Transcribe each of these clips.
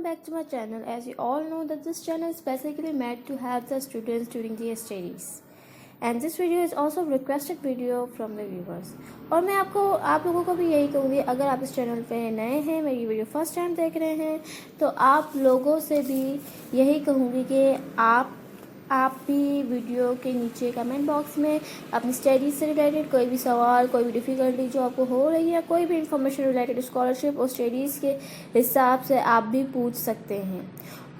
welcome back to my channel. As you all know that this channel is basically meant to help the students during their studies. And this video is also requested video from the viewers. और मैं आप लोगों को भी यही कहूँगी, अगर आप इस चैनल पे नए हैं, मेरी वीडियो फर्स्ट टाइम देख रहे हैं, तो आप लोगों से भी यही कहूँगी कि आप भी वीडियो के नीचे कमेंट बॉक्स में अपनी स्टडीज़ से रिलेटेड कोई भी सवाल, कोई भी डिफ़िकल्टी जो आपको हो रही है, कोई भी इंफॉर्मेशन रिलेटेड स्कॉलरशिप और स्टडीज़ के हिसाब से आप भी पूछ सकते हैं।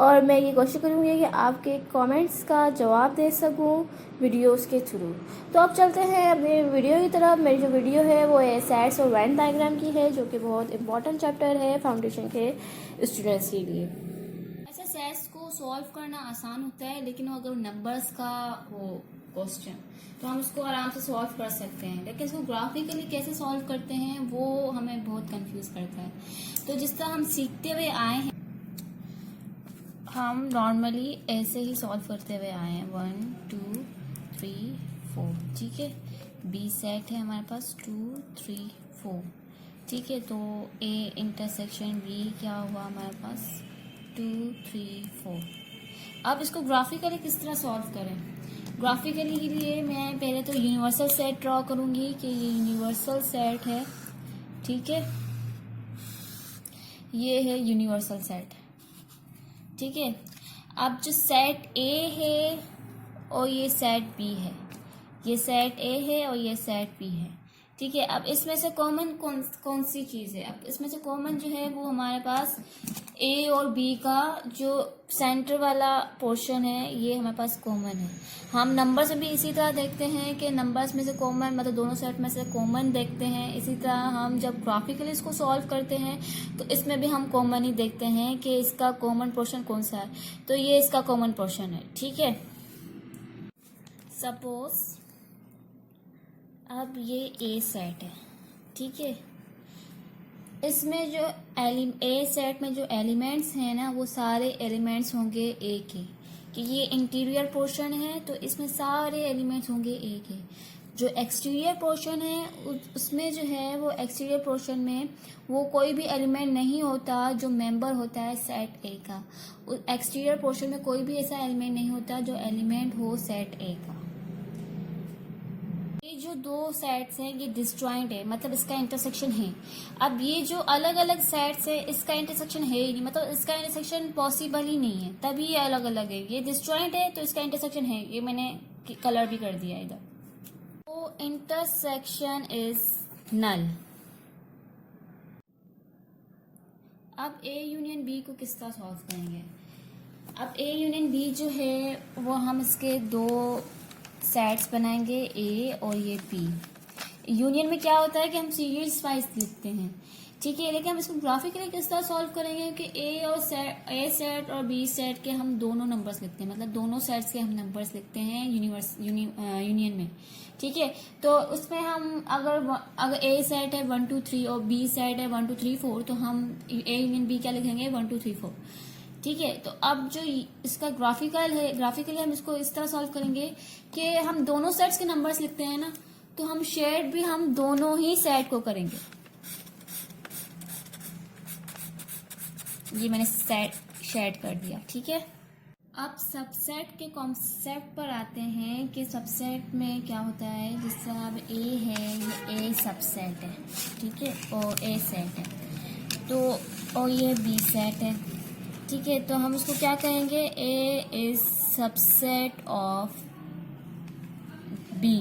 और मैं ये कोशिश करूँगी कि आपके कमेंट्स का जवाब दे सकूँ वीडियोस के थ्रू। तो अब चलते हैं अपने वीडियो की तरफ। मेरी जो वीडियो है वो सेट्स और वेन डायग्राम की है, जो कि बहुत इंपॉर्टेंट चैप्टर है फाउंडेशन के स्टूडेंट्स के लिए। ऐसे सेट्स को सॉल्व करना आसान होता है, लेकिन अगर नंबर्स का हो क्वेश्चन तो हम उसको आराम से सॉल्व कर सकते हैं, लेकिन इसको ग्राफिकली कैसे सॉल्व करते हैं वो हमें बहुत कंफ्यूज करता है। तो जिस तरह हम सीखते हुए आए हैं, हम नॉर्मली ऐसे ही सॉल्व करते हुए आए हैं। 1 2 3 4, ठीक है। बी सेट है हमारे पास 2 3 4, ठीक है। तो ए इंटरसेक्शन बी क्या हुआ हमारे पास 2 3 4। अब इसको ग्राफिकली किस तरह सॉल्व करें? ग्राफिकली के लिए मैं पहले तो यूनिवर्सल सेट ड्रॉ करूंगी कि ये यूनिवर्सल सेट है, ठीक है। ये है यूनिवर्सल सेट, ठीक है। अब जो सेट ए है और ये सेट बी है, ये सेट ए है और ये सेट बी है, ठीक है। अब इसमें से कॉमन कौन सी चीज़ है? अब इसमें से कॉमन जो है वो हमारे पास ए और बी का जो सेंटर वाला पोर्शन है, ये हमारे पास कॉमन है। हम नंबर्स में भी इसी तरह देखते हैं कि नंबर्स में से कॉमन, मतलब दोनों सेट में से कॉमन देखते हैं। इसी तरह हम जब ग्राफिकली इसको सॉल्व करते हैं तो इसमें भी हम कॉमन ही देखते हैं कि इसका कॉमन पोर्शन कौन सा है। तो ये इसका कॉमन पोर्शन है, ठीक है। सपोज अब ये ए सेट है, ठीक है। इसमें जो ए सेट में जो एलिमेंट्स हैं ना, वो सारे एलिमेंट्स होंगे ए के, कि ये इंटीरियर पोर्शन है तो इसमें सारे एलिमेंट्स होंगे ए के। जो एक्सटीरियर पोर्शन है उसमें जो है वो एक्सटीरियर पोर्शन में वो कोई भी एलिमेंट नहीं होता जो मेंबर होता है सेट ए का। एक्सटीरियर पोर्शन में कोई भी ऐसा एलिमेंट नहीं होता जो एलिमेंट हो सेट ए का। ये जो दो सेट्स हैं ये डिसजॉइंट है, मतलब इसका इंटरसेक्शन है। अब ये जो अलग अलग सेट्स है इसका इंटरसेक्शन है ही नहीं, मतलब इसका इंटरसेक्शन पॉसिबल ही नहीं है, तभी ये अलग अलग है। ये डिसजॉइंट है तो इसका इंटरसेक्शन है, ये मैंने कलर भी कर दिया इधर। तो इंटरसेक्शन इज नल। अब ए यूनियन बी को किस तरह सॉल्व करेंगे? अब ए यूनियन बी जो है वो हम इसके दो सेट्स बनाएंगे, ए और ये बी। यूनियन में क्या होता है कि हम सीरीज वाइज लिखते हैं, ठीक है। लेकिन हम इसको ग्राफिकली किस तरह सॉल्व करेंगे कि ए सेट और बी सेट के हम दोनों नंबर्स लिखते हैं, मतलब दोनों सेट्स के हम नंबर्स लिखते हैं यूनियन में, ठीक है। तो उसमें हम अगर ए सेट है 1 2 3 और बी सेट है 1 2 3 4, तो हम ए यूनियन बी क्या लिखेंगे 1 2 3 4, ठीक है। तो अब जो इसका ग्राफिकली हम इसको इस तरह सॉल्व करेंगे कि हम दोनों सेट्स के नंबर्स लिखते हैं ना, तो हम शेड भी हम दोनों ही सेट को करेंगे। ये मैंने शेड कर दिया, ठीक है। अब सबसेट के कॉन्सेप्ट पर आते हैं कि सबसेट में क्या होता है। जिस तरह अब ए है, ये ए सबसेट है, ठीक है, और ए सेट है, तो और ये बी सेट है, ठीक है। तो हम इसको क्या कहेंगे, ए इज सबसेट ऑफ बी,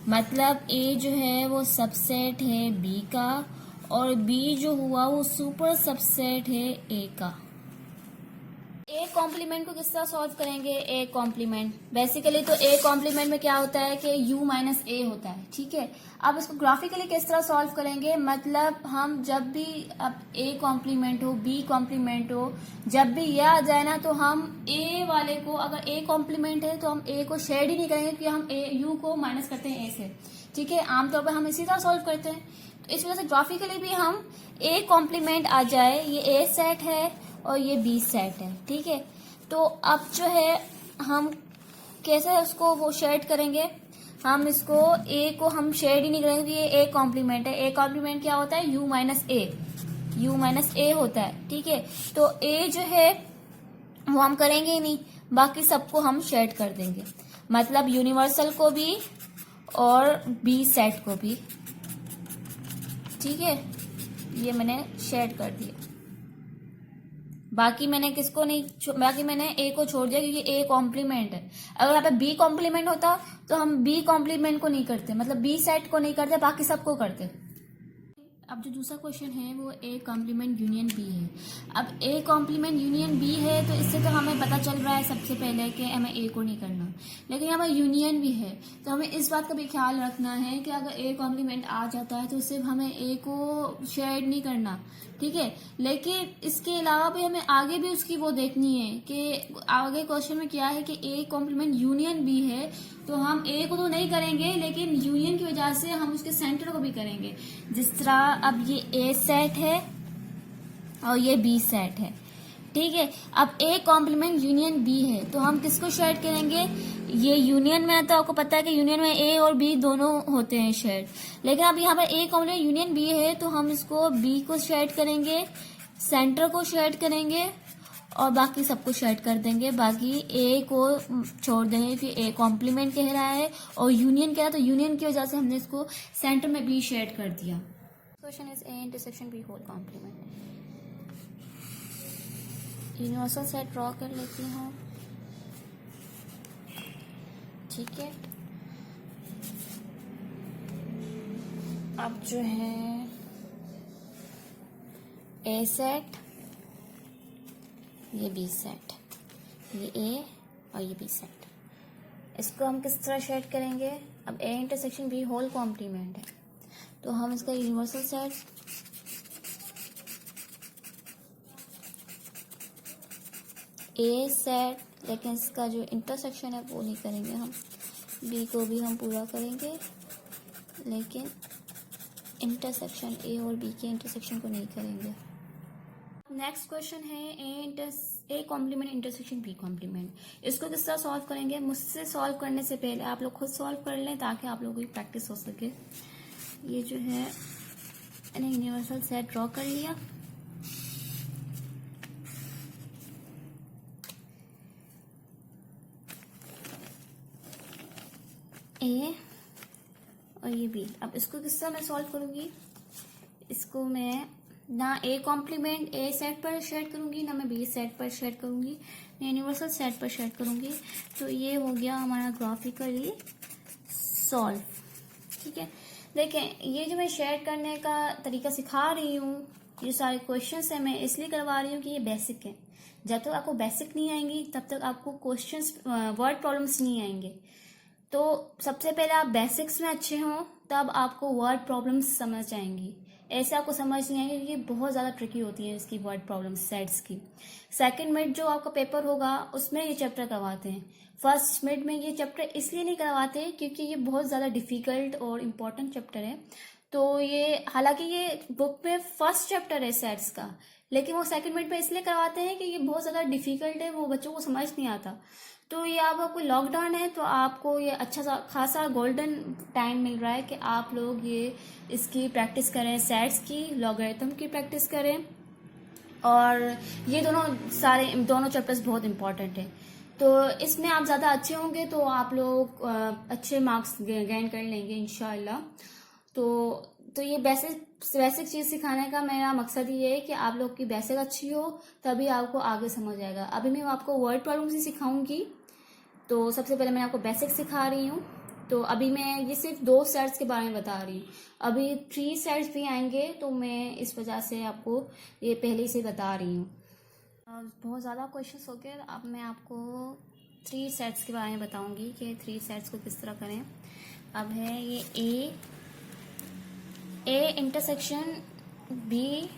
मतलब ए जो है वो सबसेट है बी का, और बी जो हुआ वो सुपर सबसेट है ए का। ए कॉम्प्लीमेंट को किस तरह सॉल्व करेंगे? ए कॉम्प्लीमेंट बेसिकली तो ए कॉम्प्लीमेंट में क्या होता है कि u माइनस ए होता है, ठीक है। अब इसको ग्राफिकली किस तरह सॉल्व करेंगे? मतलब हम जब भी अब ए कॉम्प्लीमेंट हो, बी कॉम्प्लीमेंट हो, जब भी ये आ जाए ना, तो हम ए वाले को, अगर ए कॉम्प्लीमेंट है तो हम ए को शेड ही नहीं करेंगे, क्योंकि हम यू को माइनस करते हैं ए से, ठीक है। आमतौर पर हम इसी तरह सॉल्व करते हैं। तो इस वजह से ग्राफिकली भी हम ए कॉम्प्लीमेंट आ जाए, ये ए सेट है और ये बी सेट है, ठीक है। तो अब जो है हम कैसे उसको वो शेड करेंगे? हम इसको ए को हम शेड ही नहीं करेंगे, ये ए कॉम्प्लीमेंट है। ए कॉम्प्लीमेंट क्या होता है? U minus A, u minus A होता है, ठीक है। तो a जो है वो हम करेंगे ही नहीं, बाकी सबको हम शेड कर देंगे, मतलब यूनिवर्सल को भी और बी सेट को भी, ठीक है। ये मैंने शेड कर दिया। बाकी मैंने किसको नहीं, बाकी मैंने ए को छोड़ दिया क्योंकि ए कॉम्प्लीमेंट है। अगर यहाँ पे बी कॉम्प्लीमेंट होता तो हम बी कॉम्प्लीमेंट को नहीं करते, मतलब बी सेट को नहीं करते, बाकी सबको करते। अब जो दूसरा क्वेश्चन है वो ए कॉम्प्लीमेंट यूनियन बी है। अब ए कॉम्प्लीमेंट यूनियन बी है तो इससे तो हमें पता चल रहा है सबसे पहले कि हमें ए को नहीं करना, लेकिन यहाँ पर यूनियन भी है तो हमें इस बात का भी ख्याल रखना है कि अगर ए कॉम्प्लीमेंट आ जाता है तो सिर्फ हमें ए को शेड नहीं करना, ठीक है। लेकिन इसके अलावा भी हमें आगे भी उसकी वो देखनी है कि आगे क्वेश्चन में क्या है कि ए कॉम्प्लीमेंट यूनियन बी है, तो हम ए को तो नहीं करेंगे लेकिन यूनियन की वजह से हम उसके सेंटर को भी करेंगे। जिस तरह अब ये ए सेट है और ये बी सेट है, ठीक है। अब ए कॉम्प्लीमेंट यूनियन बी है तो हम किसको शेड करेंगे, ये यूनियन में तो आपको पता है कि यूनियन में ए और बी दोनों होते हैं शेड, लेकिन अब यहाँ पर ए कॉम्प्लीमेंट यूनियन बी है तो हम इसको बी को शेड करेंगे, सेंटर को शेड करेंगे और बाकी सबको शेड कर देंगे। बाकी ए को छोड़ देंगे कि ए कॉम्प्लीमेंट कह रहा है और यूनियन कह रहा है, तो यूनियन की वजह से हमने इसको सेंटर में बी शेड कर दिया। Question is A intersection B whole complement. Universal set draw कर लेती हूँ, ठीक है। अब जो है ए सेट, ये बी सेट, ये ए और ये बी सेट, इसको हम किस तरह शेड करेंगे। अब A intersection B whole complement है तो हम इसका यूनिवर्सल सेट ए सेट, लेकिन इसका जो इंटरसेक्शन है वो नहीं करेंगे हम, बी को भी हम पूरा करेंगे लेकिन इंटरसेक्शन ए और बी के इंटरसेक्शन को नहीं करेंगे। नेक्स्ट क्वेश्चन है A complement intersection B complement. इसको किस तरह सॉल्व करेंगे, मुझसे सॉल्व करने से पहले आप लोग खुद सॉल्व कर लें ताकि आप लोगों की प्रैक्टिस हो सके। ये जो है मैंने यूनिवर्सल सेट ड्रॉ कर लिया, ए और ये बी। अब इसको किस तरह मैं सॉल्व करूंगी, इसको मैं ना ए कॉम्प्लीमेंट ए सेट पर शेड करूंगी ना मैं बी सेट पर शेड करूंगी, मैं यूनिवर्सल सेट पर शेड करूंगी। तो ये हो गया हमारा ग्राफिकली सॉल्व, ठीक है। देखें ये जो मैं शेड करने का तरीका सिखा रही हूँ, ये सारे क्वेश्चंस है मैं इसलिए करवा रही हूँ कि ये बेसिक है। जब तक आपको बेसिक नहीं आएंगी तब तक आपको क्वेश्चंस वर्ड प्रॉब्लम्स नहीं आएंगे। तो सबसे पहले आप बेसिक्स में अच्छे हों तब आपको वर्ड प्रॉब्लम्स समझ आएंगी, ऐसे आपको समझ नहीं आएंगे क्योंकि बहुत ज़्यादा ट्रिकी होती है इसकी वर्ड प्रॉब्लम्स सेट्स की। सेकंड मिड जो आपका पेपर होगा उसमें ये चैप्टर करवाते हैं, फर्स्ट मिड में ये चैप्टर इसलिए नहीं करवाते क्योंकि ये बहुत ज़्यादा डिफिकल्ट और इम्पॉर्टेंट चैप्टर है। तो ये हालांकि ये बुक में फर्स्ट चैप्टर है सेट्स का, लेकिन वो सेकंड मिड में इसलिए करवाते हैं कि ये बहुत ज़्यादा डिफिकल्ट है, वो बच्चों को समझ नहीं आता। तो ये आपको लॉकडाउन है तो आपको ये अच्छा सा खासा गोल्डन टाइम मिल रहा है कि आप लोग ये इसकी प्रैक्टिस करें, सेट्स की, लॉगरिथम की प्रैक्टिस करें। और ये दोनों चैप्टर्स बहुत इंपॉर्टेंट है। तो इसमें आप ज़्यादा अच्छे होंगे तो आप लोग अच्छे मार्क्स गेन कर लेंगे इंशाल्लाह। तो ये बेसिक चीज़ सिखाने का मेरा मकसद ये है कि आप लोग की बेसिक अच्छी हो तभी आपको आगे समझ आएगा। अभी मैं आपको वर्ड प्रॉब्लम्स ही सिखाऊंगी, तो सबसे पहले मैं आपको बेसिक सिखा रही हूँ। तो अभी मैं ये सिर्फ 2 सेट्स के बारे में बता रही हूँ, अभी 3 सेट्स भी आएंगे तो मैं इस वजह से आपको ये पहले से बता रही हूँ। बहुत ज़्यादा क्वेश्चंस हो गए, अब मैं आपको 3 सेट्स के बारे में बताऊंगी कि 3 सेट्स को किस तरह करें। अब है ये A intersection B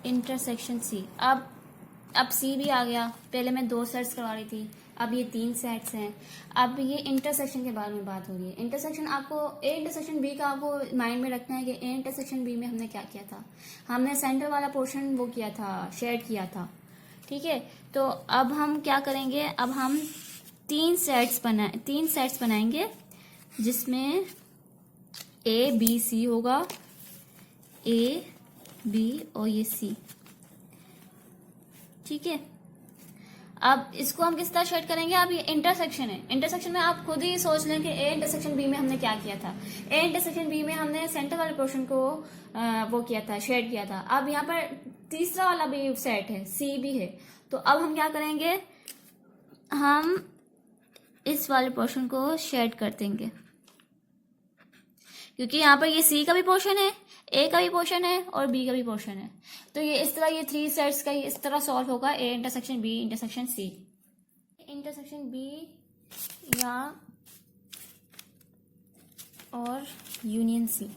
intersection C. अब सी भी आ गया, पहले मैं 2 सेट्स करवा रही थी, अब ये 3 सेट्स हैं। अब ये इंटरसेक्शन के बारे में बात हो रही है। इंटरसेक्शन आपको ए इंटरसेक्शन बी का आपको माइंड में रखना है कि ए इंटरसेक्शन बी में हमने क्या किया था, हमने सेंटर वाला पोर्शन वो किया था, शेड किया था, ठीक है। तो अब हम क्या करेंगे, अब हम 3 सेट्स बनाएंगे जिसमें ए बी सी होगा, ए बी और ये सी। ठीक है, अब इसको हम किस तरह शेड करेंगे? अब ये इंटरसेक्शन है, इंटरसेक्शन में आप खुद ही सोच लें कि ए इंटरसेक्शन बी में हमने क्या किया था। ए इंटरसेक्शन बी में हमने सेंटर वाले पोर्शन को वो किया था, शेड किया था। अब यहाँ पर तीसरा वाला भी सेट है, सी भी है, तो अब हम क्या करेंगे? हम इस वाले पोर्शन को शेड कर देंगे, क्योंकि यहाँ पर ये सी का भी पोर्शन है, ए का भी पोर्शन है और बी का भी पोर्शन है। तो ये इस तरह, ये थ्री सेट्स का इस तरह सॉल्व होगा, A intersection B intersection C, intersection B या और यूनियन सी।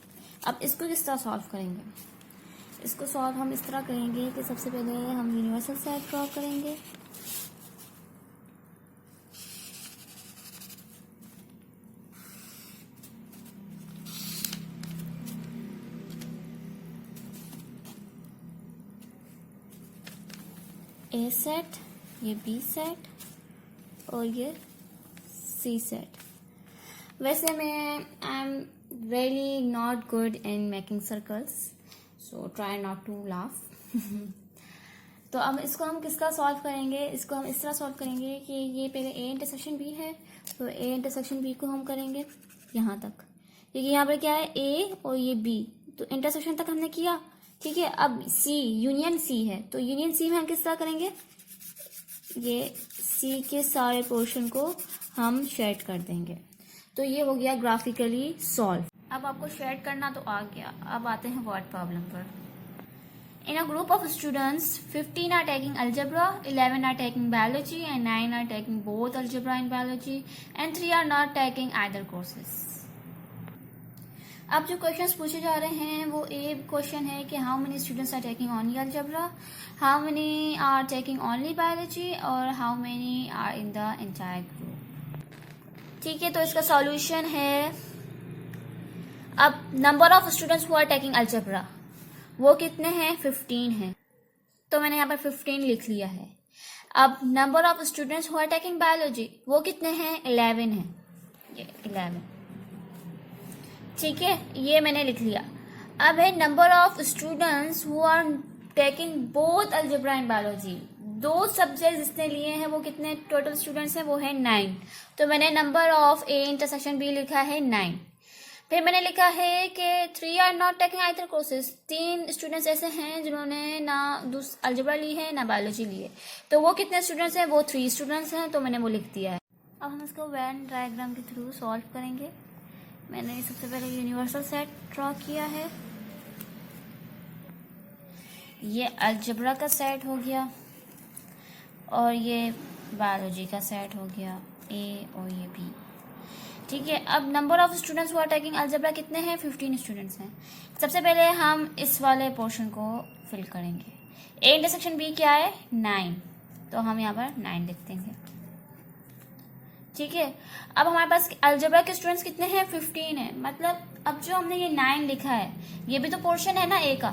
अब इसको किस तरह सॉल्व करेंगे? इसको सॉल्व हम इस तरह करेंगे कि सबसे पहले हम यूनिवर्सल सेट ड्रॉ करेंगे। ए सेट, ये बी सेट और ये सी सेट। वैसे मैं I am really not good in making circles, so try not to laugh. तो अब इसको हम किसका सॉल्व करेंगे? इसको हम इस तरह सॉल्व करेंगे कि ये पहले ए इंटरसेक्शन बी है, तो ए इंटरसेक्शन बी को हम करेंगे यहाँ तक, क्योंकि यहाँ पर क्या है, ए और ये बी, तो इंटरसेक्शन तक हमने किया। ठीक है, अब सी यूनियन सी है, तो यूनियन सी में हम किस तरह करेंगे? ये सी के सारे पोर्शन को हम शेड कर देंगे। तो ये हो गया ग्राफिकली सॉल्व। अब आपको शेड करना तो आ गया, अब आते हैं वर्ड प्रॉब्लम पर। In a group of students, 15 are taking algebra, 11 are taking biology, and 9 are taking both algebra and biology, and 3 are not taking either courses. अब जो क्वेश्चंस पूछे जा रहे हैं वो ए क्वेश्चन है कि how many students are taking only algebra, how many are taking only biology और how many are in the entire group. ठीक है, तो इसका सॉल्यूशन है, अब number of students who are taking algebra वो कितने हैं? 15 हैं, तो मैंने यहाँ पर 15 लिख लिया है। अब number of students who are taking biology वो कितने हैं? 11 हैं, ये 11। ठीक है, ये मैंने लिख लिया। अब है number of students who are taking both algebra and biology, दो सब्जेक्ट जिसने लिए हैं वो कितने टोटल स्टूडेंट्स हैं? वो है 9, तो मैंने number of A intersection B लिखा है 9। फिर मैंने लिखा है कि 3 are not taking either courses, 3 students ऐसे हैं जिन्होंने ना अलजेब्रा ली है ना बायोलॉजी ली है, तो वो कितने स्टूडेंट्स हैं? वो 3 स्टूडेंट्स हैं, तो मैंने वो लिख दिया है। अब हम इसको वेन डायग्राम के थ्रू सॉल्व करेंगे। मैंने सबसे पहले यूनिवर्सल सेट ड्रॉ किया है, ये अलजेब्रा का सेट हो गया और ये बायोलॉजी का सेट हो गया, ए और ये बी। ठीक है, अब number of students who are taking algebra कितने हैं? 15 स्टूडेंट्स हैं। सबसे पहले हम इस वाले पोर्शन को फिल करेंगे। ए इंटरसेक्शन बी क्या है? 9, तो हम यहाँ पर 9 लिख देंगे। ठीक है, अब हमारे पास अलजेब्रा के स्टूडेंट्स कितने हैं? 15 है, मतलब अब जो हमने ये 9 लिखा है ये भी तो पोर्शन है ना ए का,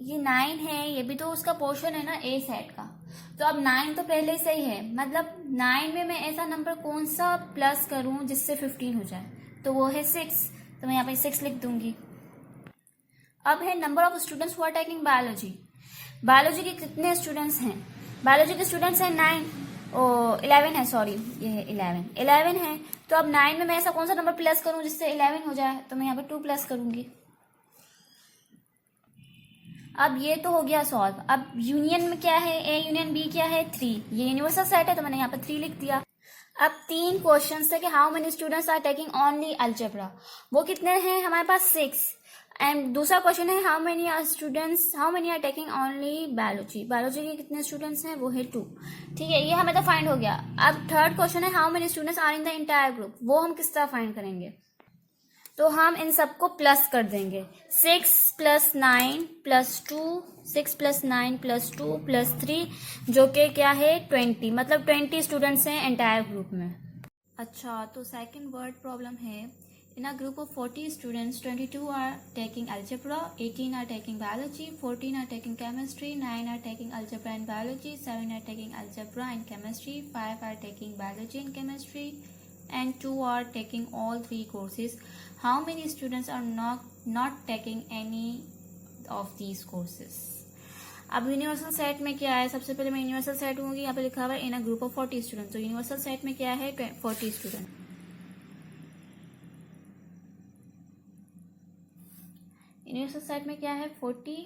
ये 9 है, ये भी तो उसका पोर्शन है ना ए सेट का। तो अब 9 तो पहले से ही है, मतलब 9 में मैं ऐसा नंबर कौन सा प्लस करूं जिससे 15 हो जाए? तो वो है 6, तो मैं यहाँ पे 6 लिख दूंगी। अब है number of students who are taking biology, biology के कितने स्टूडेंट्स हैं? बायोलॉजी के स्टूडेंट्स हैं 9 और 11 है, सॉरी ये है 11 है। तो अब 9 में मैं ऐसा कौन सा नंबर प्लस करूं जिससे 11 हो जाए? तो मैं यहाँ पे 2 प्लस करूंगी। अब ये तो हो गया सॉल्व। अब यूनियन में क्या है? ए यूनियन बी क्या है? 3, ये यूनिवर्सल सेट है, तो मैंने यहाँ पे 3 लिख दिया। अब 3 क्वेश्चन थे कि how many students are taking only algebra, वो कितने हैं हमारे पास? 6। एंड दूसरा क्वेश्चन है how many are taking only biology, biology के कितने स्टूडेंट्स हैं? वो है 2। ठीक है, ये हमें तो फाइंड हो गया। अब थर्ड क्वेश्चन है how many students are in the entire group, वो हम किस तरह फाइंड करेंगे? तो हम इन सबको प्लस कर देंगे। 6 + 9 + 2, 6 + 9 + 2 + 3, जो कि क्या है? 20, मतलब 20 स्टूडेंट्स हैं एंटायर ग्रुप में। अच्छा, तो सेकंड वर्ड प्रॉब्लम है, in a group of 40 students 22 are taking algebra, 18 are taking biology, 14 are taking chemistry, 9 are taking algebra and biology, 7 are taking algebra and chemistry, 5 are taking biology and chemistry, and 2 are taking all 3 courses. How many students are not taking any of these courses. अब universal set में क्या है, सबसे पहले मैं universal set होंगी, यहाँ पे लिखा हुआ है in a group of 40 student. तो यूनिवर्सल सेट में क्या है, 40 स्टूडेंट। यूनिवर्सल सेट में क्या है, 40।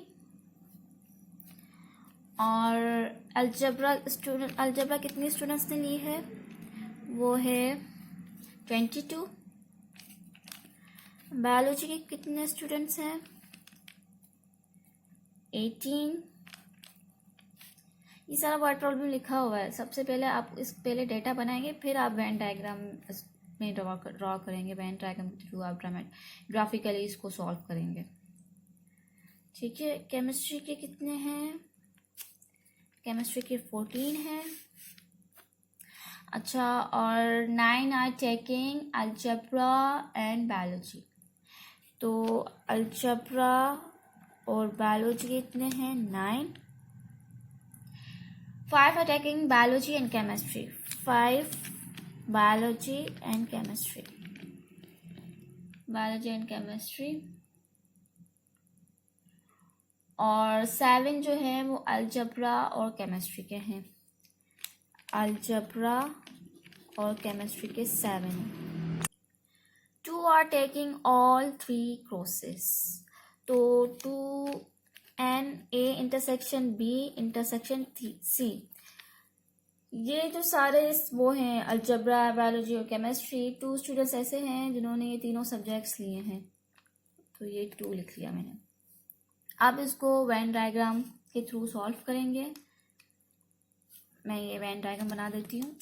और अलजेब्रा कितनी स्टूडेंट्स ने ली है, वो है 22। बायोलॉजी के कितने स्टूडेंट्स हैं, 18। ये सारा वर्ड प्रॉब्लम लिखा हुआ है। सबसे पहले आप पहले डेटा बनाएंगे, फिर आप वेन डायग्राम में ड्रॉ करेंगे। वेन डायग्राम के थ्रू आप ग्राफिकली इसको सॉल्व करेंगे। ठीक है, केमिस्ट्री के कितने हैं, केमिस्ट्री के 14 हैं। अच्छा, और 9 are taking algebra and biology. तो अलजेब्रा और बायोलॉजी के कितने हैं, 9। 5 are taking biology and chemistry. 5 biology and chemistry. Biology and chemistry. और 7 जो है वो अलजेब्रा और केमिस्ट्री के हैं। अलजेब्रा और केमिस्ट्री के 7 हैं। 2 are taking all 3 courses. तो 2 n A intersection B intersection C, ये जो सारे वो हैं अलजेब्रा, बायोलॉजी और केमिस्ट्री, 2 स्टूडेंट्स ऐसे हैं जिन्होंने ये तीनों सब्जेक्ट्स लिए हैं। तो ये 2 लिख लिया मैंने। अब इसको वेन डायग्राम के थ्रू सॉल्व करेंगे। मैं ये वेन डायग्राम बना देती हूँ।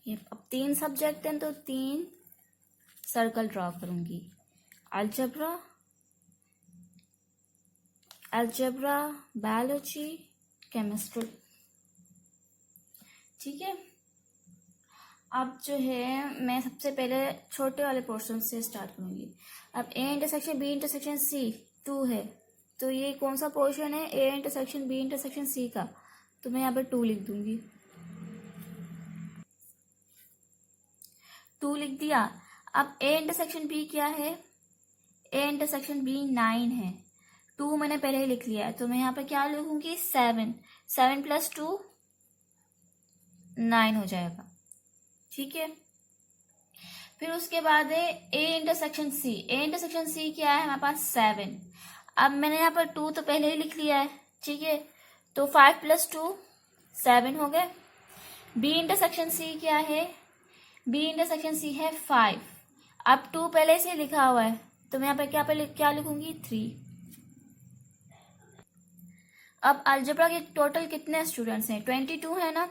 ये अब 3 सब्जेक्ट हैं तो 3 सर्कल ड्रॉ करूंगी। Algebra, biology, chemistry. ठीक है, अब जो है मैं सबसे पहले छोटे वाले पोर्शन से स्टार्ट करूंगी। अब A intersection B intersection C 2 है, तो ये कौन सा पोर्शन है, A intersection B intersection C का। तो मैं यहाँ पर 2 लिख दूंगी। 2 लिख दिया। अब ए इंटरसेक्शन बी क्या है, ए इंटरसेक्शन बी 9 है। 2 मैंने पहले ही लिख लिया है, तो मैं यहाँ पे क्या लिखूंगी, 7 + 2 9 हो जाएगा। ठीक है, फिर उसके बाद है A intersection C. A intersection C क्या है, हमारे पास 7। अब मैंने यहाँ पर 2 तो पहले ही लिख लिया है। ठीक है, तो 5 + 2 7 हो गए। बी इंटरसेक्शन सी क्या है, बी इंटरसेक्शन सी है 5। अब 2 पहले से लिखा हुआ है, तो मैं यहाँ पे क्या लिखूंगी, 3। अब अलजेब्रा के टोटल कितने स्टूडेंट्स हैं, 22 है ना।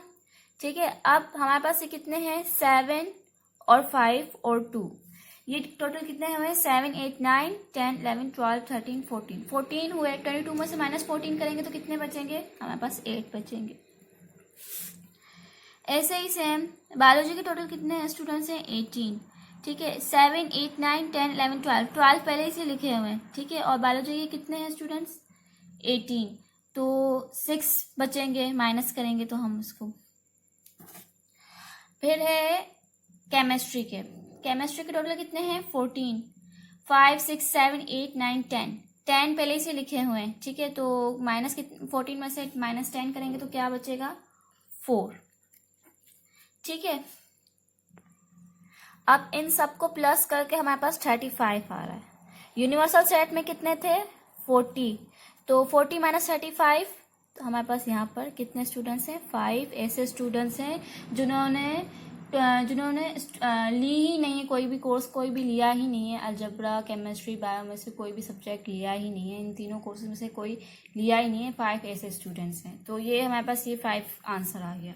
ठीक है, अब हमारे पास ये कितने हैं, 7 और 5 और 2। ये टोटल कितने हुए, 7 8 9 10 11 12 13 14 14 हुए। 22 में से -14 करेंगे तो कितने बचेंगे, हमारे पास 8 बचेंगे। ऐसे ही सेम बायोलॉजी के टोटल कितने हैं स्टूडेंट्स हैं, 18। ठीक है, 7 8 9 10 11 12 12 पहले से लिखे हुए हैं। ठीक है, और बायोलॉजी के कितने हैं स्टूडेंट्स, 18। तो 6 बचेंगे, माइनस करेंगे तो हम उसको। फिर है केमिस्ट्री के टोटल कितने हैं, 14। 5 6 7 8 9 10 10 पहले से लिखे हुए हैं। ठीक है, तो 14 में से -10 करेंगे तो क्या बचेगा, 4। ठीक है, अब इन सबको प्लस करके हमारे पास 35 आ रहा है। यूनिवर्सल सेट में कितने थे, 40। तो 40 - 35, तो हमारे पास यहाँ पर कितने स्टूडेंट्स हैं, 5 ऐसे स्टूडेंट्स हैं जिन्होंने ली ही नहीं है कोई भी कोर्स, कोई भी लिया ही नहीं है। अलजेब्रा, केमिस्ट्री, बायो में से कोई भी सब्जेक्ट लिया ही नहीं है। इन तीनों कोर्सेज में से कोई लिया ही नहीं है। 5 ऐसे स्टूडेंट्स हैं। तो ये हमारे पास ये 5 आंसर आ गया।